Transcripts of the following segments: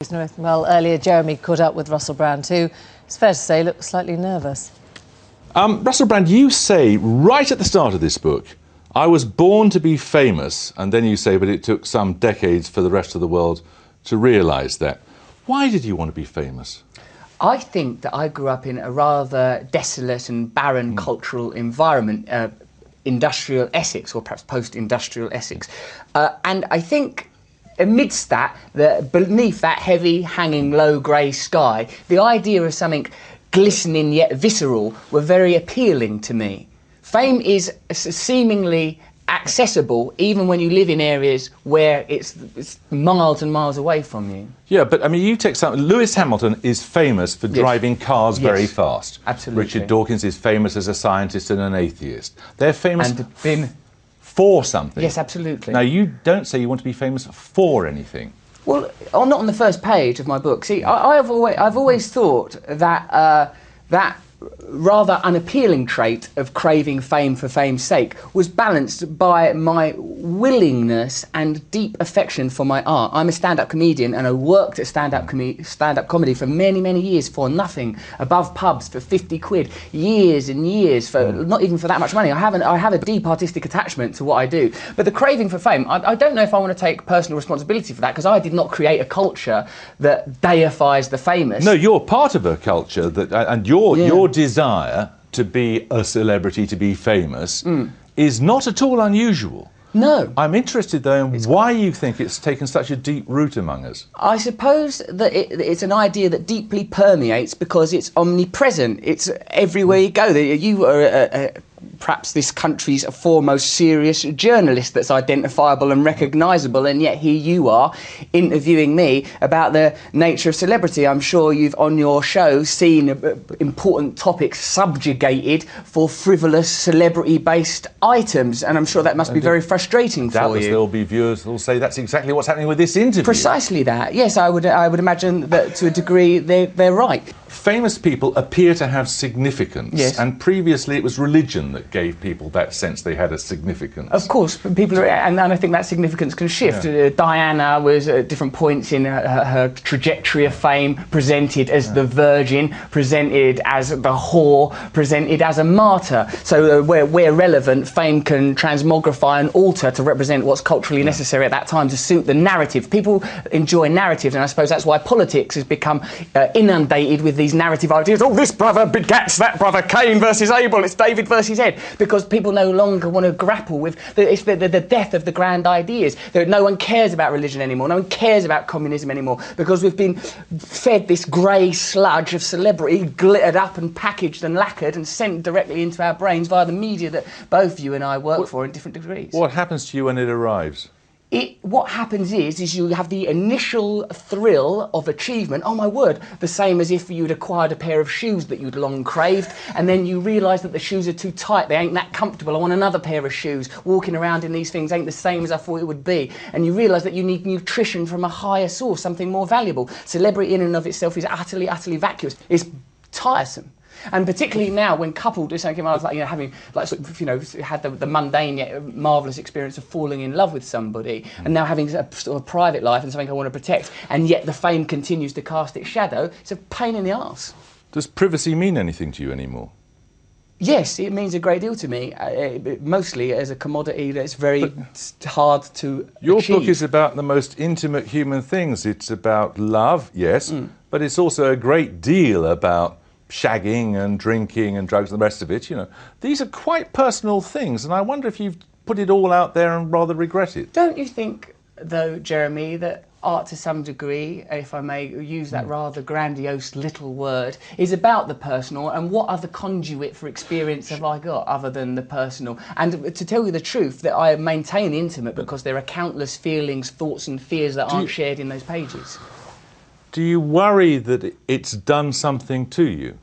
isn't it? Well, earlier Jeremy caught up with Russell Brand too. It's fair to say, looked slightly nervous. Russell Brand, you say right at the start of this book, I was born to be famous, and then you say, but it took some decades for the rest of the world to realise that. Why did you want to be famous? I think that I grew up in a rather desolate and barren cultural environment, industrial Essex, or perhaps post-industrial Essex. And I think amidst that, beneath that heavy, hanging, low grey sky, the idea of something glistening yet visceral were very appealing to me. Fame is seemingly accessible even when you live in areas where it's miles and miles away from you. Yeah, but I mean, you take something. Lewis Hamilton is famous for driving cars very fast. Absolutely. Richard Dawkins is famous as a scientist and an atheist. They're famous and for something. Yes, absolutely. Now, you don't say you want to be famous for anything. Well, not on the first page of my book. See, I've always thought that that rather unappealing trait of craving fame for fame's sake was balanced by my willingness and deep affection for my art. I'm a stand-up comedian, and I worked at stand-up comedy for many, many years for nothing, above pubs for 50 quid, years and years, for not even for that much money. I have a deep artistic attachment to what I do. But the craving for fame, I don't know if I want to take personal responsibility for that, because I did not create a culture that deifies the famous. No, you're part of a culture that, and your desire to be a celebrity, to be famous, is not at all unusual. No. I'm interested, though, in why you think it's taken such a deep root among us. I suppose that it's an idea that deeply permeates because it's omnipresent. It's everywhere you go. You are perhaps this country's foremost serious journalist that's identifiable and recognisable, and yet here you are interviewing me about the nature of celebrity. I'm sure you've, on your show, seen important topics subjugated for frivolous celebrity-based items, and I'm sure that must be very frustrating for you. There'll be viewers who'll say that's exactly what's happening with this interview. Precisely that. Yes, I would imagine that to a degree they're right. Famous people appear to have significance, yes. And previously it was religion that gave people that sense they had a significance. Of course, people and I think that significance can shift. Yeah. Diana was at different points in her trajectory of fame presented as the virgin, presented as the whore, presented as a martyr. So where relevant, fame can transmogrify and alter to represent what's culturally necessary at that time to suit the narrative. People enjoy narratives, and I suppose that's why politics has become inundated with these narrative ideas. Oh, this brother begats that brother, Cain versus Abel, it's David versus Ed, because people no longer want to grapple with the death of the grand ideas. No one cares about religion anymore, no one cares about communism anymore, because we've been fed this grey sludge of celebrity, glittered up and packaged and lacquered and sent directly into our brains via the media that both you and I work for in different degrees. What happens to you when it arrives? What happens is you have the initial thrill of achievement, oh my word, the same as if you'd acquired a pair of shoes that you'd long craved, and then you realise that the shoes are too tight, they ain't that comfortable, I want another pair of shoes, walking around in these things ain't the same as I thought it would be, and you realise that you need nutrition from a higher source, something more valuable. Celebrity in and of itself is utterly, utterly vacuous. It's tiresome. And particularly now, when coupled with something, I was like, having had the mundane yet marvellous experience of falling in love with somebody, and now having a sort of private life and something I want to protect, and yet the fame continues to cast its shadow. It's a pain in the arse. Does privacy mean anything to you anymore? Yes, it means a great deal to me, mostly as a commodity that's very hard to Your achieve. book is about the most intimate human things. It's about love, yes, but it's also a great deal about shagging and drinking and drugs and the rest of it. These are quite personal things, and I wonder if you've put it all out there and rather regret it. Don't you think, though, Jeremy, that art to some degree, if I may use that rather grandiose little word, is about the personal, and what other conduit for experience have I got other than the personal? And to tell you the truth, that I maintain intimate because there are countless feelings, thoughts and fears that aren't shared in those pages. Do you worry that it's done something to you?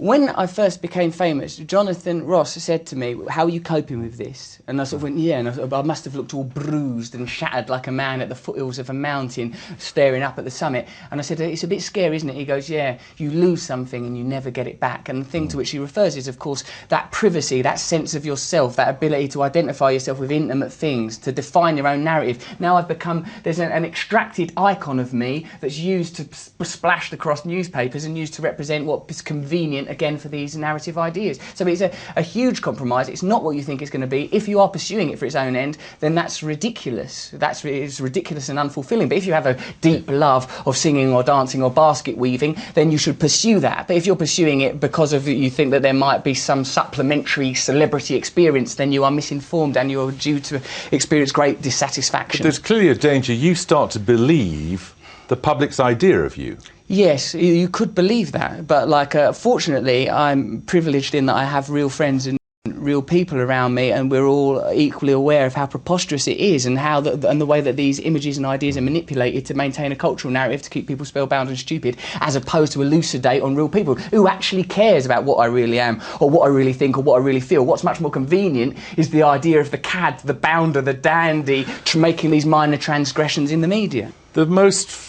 When I first became famous, Jonathan Ross said to me, "How are you coping with this?" And I sort of went, "Yeah." And I must have looked all bruised and shattered like a man at the foothills of a mountain staring up at the summit. And I said, "It's a bit scary, isn't it?" He goes, "Yeah, you lose something and you never get it back." And the thing to which he refers is, of course, that privacy, that sense of yourself, that ability to identify yourself with intimate things, to define your own narrative. Now I've become, there's an extracted icon of me that's used to splashed across newspapers and used to represent what is convenient again for these narrative ideas. So it's a huge compromise. It's not what you think it's going to be. If you are pursuing it for its own end, then that's ridiculous. It's ridiculous and unfulfilling. But if you have a deep love of singing or dancing or basket weaving, then you should pursue that. But if you're pursuing it because of you think that there might be some supplementary celebrity experience, then you are misinformed and you're due to experience great dissatisfaction. But there's clearly a danger you start to believe the public's idea of you. Yes, you could believe that, but fortunately I'm privileged in that I have real friends and real people around me, and we're all equally aware of how preposterous it is and how the way that these images and ideas are manipulated to maintain a cultural narrative to keep people spellbound and stupid, as opposed to elucidate on real people. Who actually cares about what I really am or what I really think or what I really feel? What's much more convenient is the idea of the cad, the bounder, the dandy making these minor transgressions in the media. The most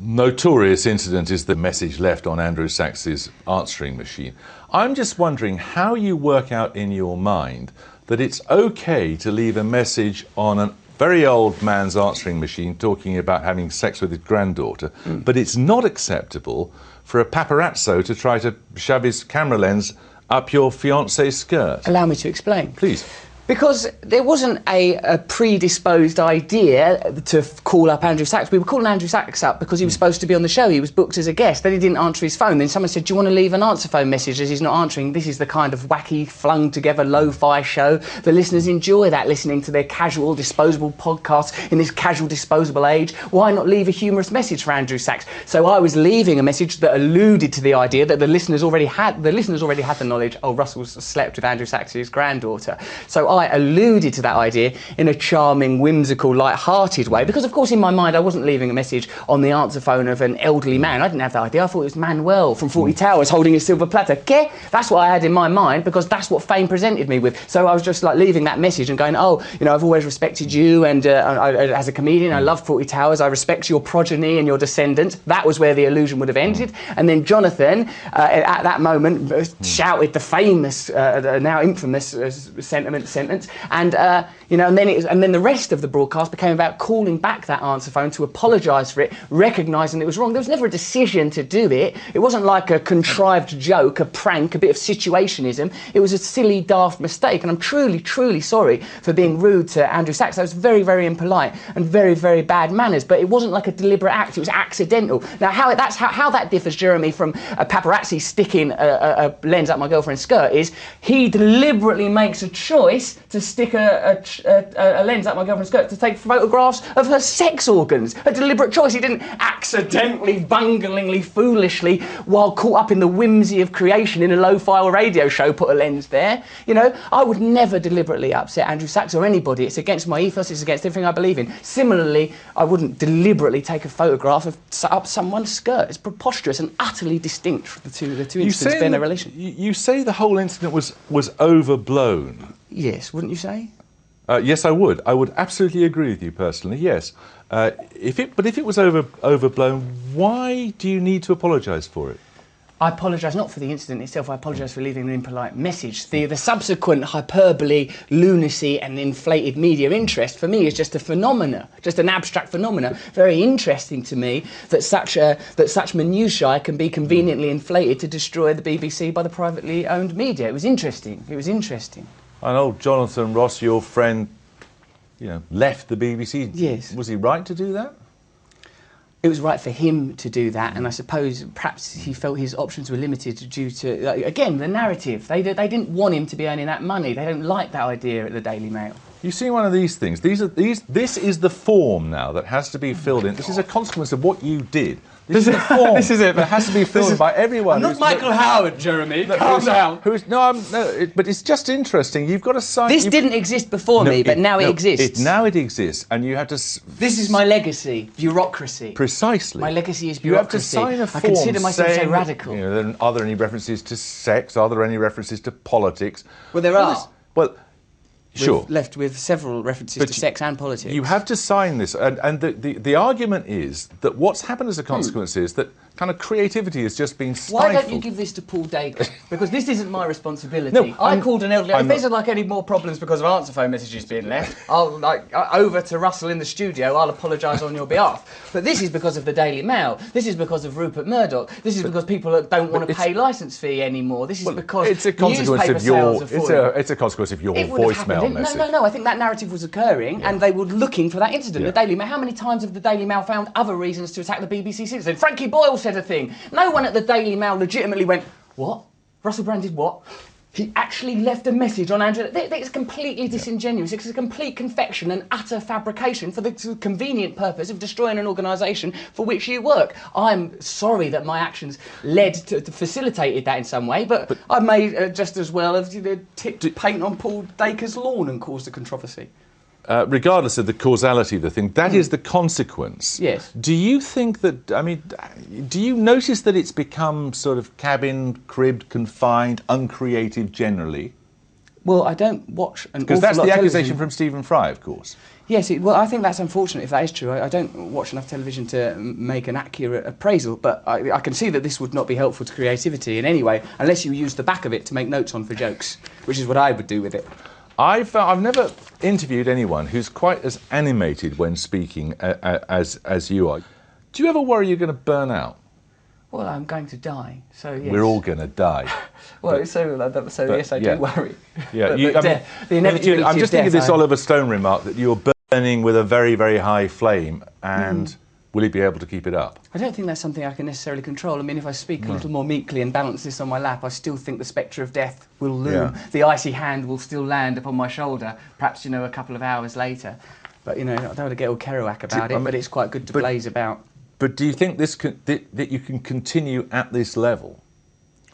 notorious incident is the message left on Andrew Sachs's answering machine. I'm just wondering how you work out in your mind that it's okay to leave a message on a very old man's answering machine talking about having sex with his granddaughter, but it's not acceptable for a paparazzo to try to shove his camera lens up your fiancée's skirt. Allow me to explain. Please. Because there wasn't a predisposed idea to call up Andrew Sachs. We were calling Andrew Sachs up because he was supposed to be on the show. He was booked as a guest. Then he didn't answer his phone. Then someone said, "Do you want to leave an answer phone message?" As he's not answering. This is the kind of wacky, flung-together lo-fi show. The listeners enjoy that, listening to their casual, disposable podcasts in this casual, disposable age. Why not leave a humorous message for Andrew Sachs? So I was leaving a message that alluded to the idea that the listeners already had the knowledge, oh, Russell's slept with Andrew Sachs's granddaughter. So I alluded to that idea in a charming, whimsical, light-hearted way, because of course in my mind I wasn't leaving a message on the answer phone of an elderly man. I didn't have that idea. I thought it was Manuel from 40 Towers holding a silver platter. Okay? That's what I had in my mind, because that's what fame presented me with. So I was just like leaving that message and going, "Oh, you know, I've always respected you, and as a comedian I love 40 Towers, I respect your progeny and your descendants." That was where the illusion would have ended. And then Jonathan at that moment shouted the famous now infamous sentence. And you know, and then the rest of the broadcast became about calling back that answer phone to apologise for it, recognising it was wrong. There was never a decision to do it. It wasn't like a contrived joke, a prank, a bit of situationism. It was a silly, daft mistake, and I'm truly, truly sorry for being rude to Andrew Sachs. That was very, very impolite and very, very bad manners. But it wasn't like a deliberate act. It was accidental. Now, how that differs, Jeremy, from a paparazzi sticking a lens up my girlfriend's skirt is he deliberately makes a choice to stick a lens up my girlfriend's skirt to take photographs of her sex organs. A deliberate choice. He didn't accidentally, bunglingly, foolishly, while caught up in the whimsy of creation in a lo-fi radio show, put a lens there. You know, I would never deliberately upset Andrew Sachs or anybody. It's against my ethos. It's against everything I believe in. Similarly, I wouldn't deliberately take a photograph of up someone's skirt. It's preposterous and utterly distinct from the two incidents being a relation. You say the whole incident was overblown. Yes, wouldn't you say? Yes, I would. I would absolutely agree with you personally, yes. But if it was overblown, why do you need to apologise for it? I apologise not for the incident itself, I apologise for leaving an impolite message. The subsequent hyperbole, lunacy and inflated media interest for me is just a phenomena, just an abstract phenomena. Very interesting to me that such minutiae can be conveniently inflated to destroy the BBC by the privately owned media. It was interesting. It was interesting. I know Jonathan Ross, your friend, you know, left the BBC. Yes. Was he right to do that? It was right for him to do that, and I suppose perhaps he felt his options were limited due to, again, the narrative. They didn't want him to be earning that money. They don't like that idea at the Daily Mail. You see one of these things. This is the form now that has to be filled in. This is a consequence of what you did. This is the form. This is it. That has to be filled in by everyone. I'm not Michael Howard, Jeremy. Calm down. But it's just interesting. You've got to sign. This didn't exist before me, but now it exists. Now it exists, and you have to. This is my legacy. Bureaucracy. Precisely. My legacy is bureaucracy. You have to sign a form. I consider myself saying, so radical. Are there any references to sex? Are there any references to politics? Well, there are. Sure. Left with several references to sex and politics. You have to sign this, and the argument is that what's happened as a consequence is that kind of creativity has just been stifled. Why don't you give this to Paul Dacre? Because this isn't my responsibility. No, I called an elderly... If there's any more problems because of answer phone messages being left, I'll over to Russell in the studio, I'll apologise on your behalf. But this is because of the Daily Mail. This is because of Rupert Murdoch. This is because people don't want to pay licence fee anymore. This is because it's a consequence newspaper of your sales are falling. it's a consequence of your voicemail message. No. I think that narrative was occurring, and they were looking for that incident. The Daily Mail. How many times have the Daily Mail found other reasons to attack the BBC since then? Frankie Boyle said a thing. No one at the Daily Mail legitimately went, "What? Russell Brand did what?" He actually left a message on Angela. It's completely disingenuous. It's a complete confection and utter fabrication for the convenient purpose of destroying an organisation for which you work. I'm sorry that my actions led to facilitated that in some way, but I may just as well have tipped paint on Paul Dacre's lawn and caused a controversy. Regardless of the causality of the thing, that is the consequence. Yes. Do you think that, do you notice that it's become sort of cabin, cribbed, confined, uncreative generally? Well, I don't watch an awful lot of television. Because that's the accusation from Stephen Fry, of course. Yes, well, I think that's unfortunate if that is true. I don't watch enough television to make an accurate appraisal, but I can see that this would not be helpful to creativity in any way, unless you use the back of it to make notes on for jokes, which is what I would do with it. I've never interviewed anyone who's quite as animated when speaking as you are. Do you ever worry you're going to burn out? Well, I'm going to die, so yes. We're all going to die. Well, yes, I do worry. Yeah, the inevitability I'm just of thinking of death, this Oliver Stone remark that you're burning with a very, very high flame, and will you be able to keep it up? I don't think that's something I can necessarily control. I mean, if I speak a little more meekly and balance this on my lap, I still think the spectre of death will loom. Yeah. The icy hand will still land upon my shoulder, perhaps, a couple of hours later. But, I don't want to get all Kerouac about it, but it's quite good to blaze about. But do you think that you can continue at this level?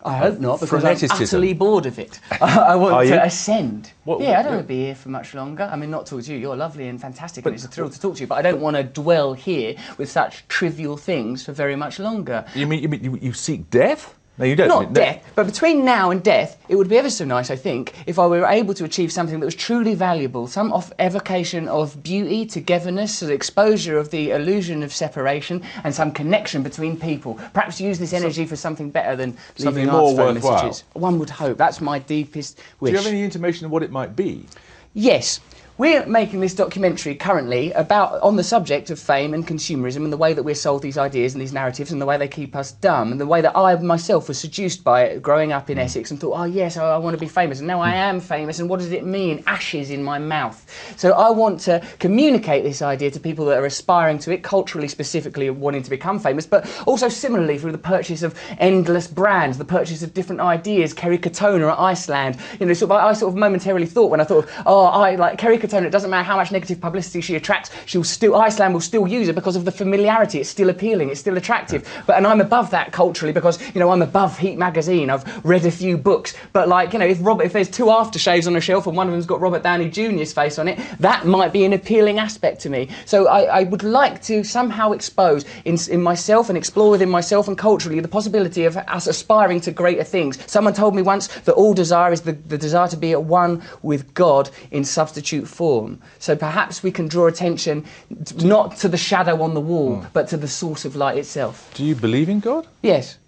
I hope not, because I'm utterly bored of it. I want to ascend. I don't want to be here for much longer. I mean, not talk to you. You're lovely and fantastic, and it's a thrill to talk to you. But I don't want to dwell here with such trivial things for very much longer. You mean you seek death? No, you don't. Not death, but between now and death, it would be ever so nice, I think, if I were able to achieve something that was truly valuable, some evocation of beauty, togetherness, the exposure of the illusion of separation, and some connection between people. Perhaps use this energy for something better than leaving answer phone messages. One would hope. That's my deepest wish. Do you have any intimation of what it might be? Yes. We're making this documentary currently on the subject of fame and consumerism and the way that we're sold these ideas and these narratives and the way they keep us dumb and the way that I myself was seduced by it growing up in Essex and thought, oh yes, I want to be famous, and now I am famous, and what does it mean? Ashes in my mouth. So I want to communicate this idea to people that are aspiring to it, culturally specifically wanting to become famous, but also similarly through the purchase of endless brands, the purchase of different ideas. Kerry Katona at Iceland, I sort of momentarily thought when I thought, I like Kerry Katona, it doesn't matter how much negative publicity she attracts, Iceland will still use her because of the familiarity. It's still appealing, it's still attractive. And I'm above that culturally because, I'm above Heat magazine, I've read a few books, but if there's two aftershaves on a shelf and one of them's got Robert Downey Jr.'s face on it, that might be an appealing aspect to me. So I would like to somehow expose in myself and explore within myself and culturally the possibility of us aspiring to greater things. Someone told me once that all desire is the desire to be at one with God in substitute form. So perhaps we can draw attention not to the shadow on the wall, but to the source of light itself. Do you believe in God? Yes.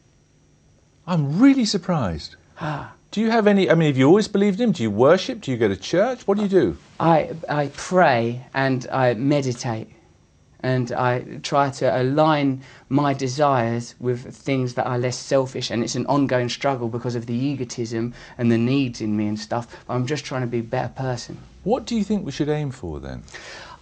I'm really surprised. Do you have any, have you always believed in him? Do you worship? Do you go to church? What do you do? I pray and I meditate. And I try to align my desires with things that are less selfish, and it's an ongoing struggle because of the egotism and the needs in me and stuff. I'm just trying to be a better person. What do you think we should aim for then?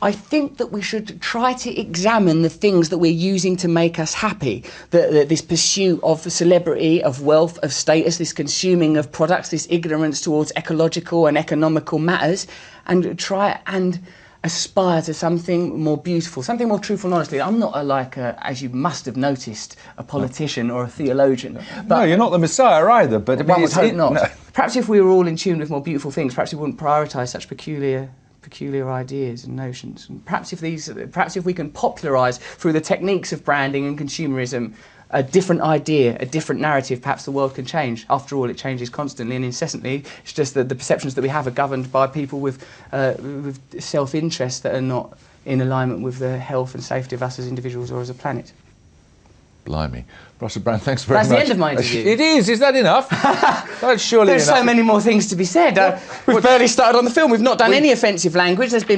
I think that we should try to examine the things that we're using to make us happy. This pursuit of celebrity, of wealth, of status, this consuming of products, this ignorance towards ecological and economical matters, and try and aspire to something more beautiful, something more truthful and honestly. I'm not as you must have noticed, a politician or a theologian. But no, you're not the Messiah either. But one would hope not. No. Perhaps if we were all in tune with more beautiful things, perhaps we wouldn't prioritise such peculiar ideas and notions. And perhaps if we can popularise through the techniques of branding and consumerism a different idea, a different narrative, perhaps the world can change. After all, it changes constantly and incessantly. It's just that the perceptions that we have are governed by people with self-interest that are not in alignment with the health and safety of us as individuals or as a planet. Blimey. Russell Brand, thanks very much. That's the end of my interview. It is. Is that enough? That's surely There's enough. so many more things to be said. We've barely started on the film. We've not done any offensive language. There's been